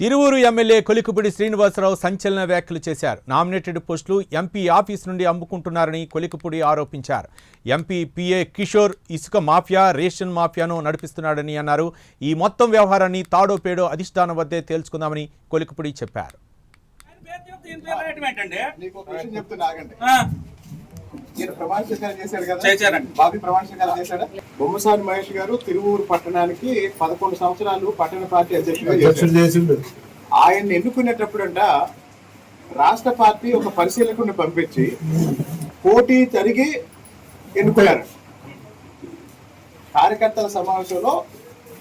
Tiruvuru MLA Kolikapudi Srinivasarao సంచలన వ్యాఖ్యలు చేశారు. నామినేటెడ్ పోస్టులు ఎంపీ ఆఫీస్ నుండి అమ్ముకుంటున్నారని కొలికిపూడి ఆరోపించారు. ఎంపీ పిఏ కిషోర్ ఇసుక మాఫియా, రేషన్ మాఫియాను నడిపిస్తున్నాడని అన్నారు. ఈ మొత్తం వ్యవహారాన్ని తాడో పేడో అధిష్టానం వద్దే తేల్చుకుందామని కొలికిపూడి చెప్పారు. బొమ్మసాని మహేష్ గారు తిరువూరు పట్టణానికి 11 సంవత్సరాలు పట్టణ పార్టీ అధ్యక్షుడు. ఆయన్ని ఎన్నుకునేటప్పుడంట రాష్ట్ర పార్టీ ఒక పరిశీలకుడిని పంపించి పోటీ జరిగి ఎన్నుకున్నారు. కార్యకర్తల సమావేశంలో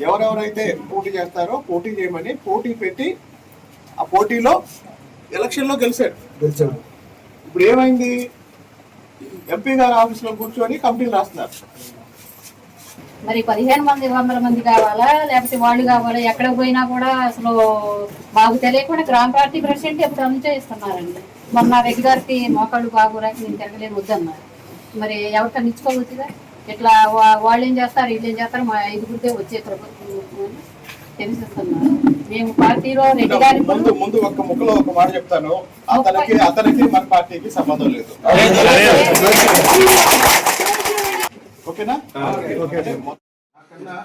ఎవరెవరైతే పోటీ చేస్తారో పోటీ చేయమని పోటీ పెట్టి ఆ పోటీలో ఎలక్షన్ లో గెలిచాడు. ఇప్పుడు ఏమైంది? ఎంపీ గారి ఆఫీస్ లో కూర్చొని కంపెనీలు రాస్తున్నారు. మరి 1500 మంది కావాలా లేకపోతే వాళ్ళు కావాలా? ఎక్కడికి పోయినా కూడా అసలు మాకు తెలియకుండా గ్రామ పార్టీ ప్రెసిడెంట్ ఎప్పుడు అనుచయిస్తున్నారండి. మొన్న రెడ్డి గారికి మోకాళ్ళు బాగోలేక నేను తిరగలేని వద్దన్నారు. మరి ఎవరికన్నా ఇచ్చుకోవచ్చుగా? ఇట్లా వాళ్ళు ఏం చేస్తారు, వీళ్ళు ఏం చేస్తారు, మా 5 వచ్చే ప్రభుత్వం తెలిసిస్తున్నారు. మేము పార్టీలో రెడ్డి గారి ముందు ఒక ముక్కలో ఒక మాట చెప్తాను. అతనికి మన పార్టీకి సంబంధం లేదు. ఓకేనా? నాకన్నా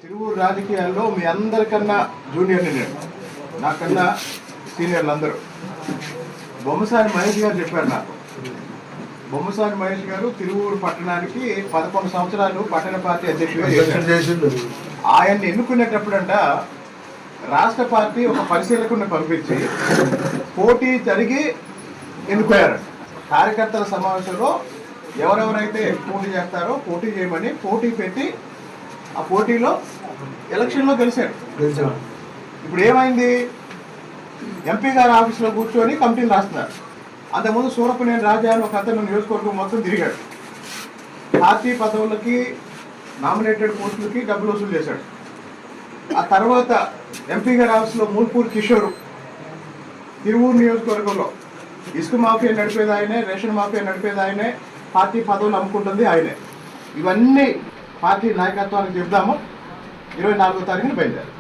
తిరువూరు రాజకీయాల్లో మీ అందరికన్నా జూనియర్ని నేను, నాకన్నా సీనియర్లు అందరూ. బొమ్మసాని మహేష్ గారు చెప్పారు నాకు. బొమ్మసాని మహేష్ గారు తిరువూరు పట్టణానికి 11 సంవత్సరాలు పట్టణ పార్టీ అధ్యక్షుడు. ఆయన్ని ఎన్నుకునేటప్పుడంట రాష్ట్ర పార్టీ ఒక పరిశీలకుడిని పంపించి పోటీ జరిగి ఎన్నుకున్నారు. కార్యకర్తల సమావేశంలో ఎవరెవరైతే పోటీ చేస్తారో పోటీ చేయమని పోటీ పెట్టి ఆ పోటీలో ఎలక్షన్ లో గెలిచాడు. ఇప్పుడు ఏమైంది? ఎంపీ గారి ఆఫీస్ లో కూర్చొని కంపెనీలు రాస్తున్నారు. అంతకుముందు సూరపనేని రాజా అని ఒక అతను నియోజకవర్గం మొత్తం తిరిగాడు. పార్టీ పదవులకి, నామినేటెడ్ పోస్టులకి డబ్బులు వసూలు చేశాడు. ఆ తర్వాత ఎంపీ గారి ఆఫీస్లో మూల్పూర్ కిషోర్ తిరువూరు నియోజకవర్గంలో ఇసుక మాఫియా నడిపేది ఆయనే, రేషన్ మాఫియా నడిపేది ఆయనే, పార్టీ పదవులు అమ్ముకుంటుంది ఆయనే. ఇవన్నీ పార్టీ నాయకత్వానికి చెప్దాము. 24వ తారీఖున బయలుదేరు.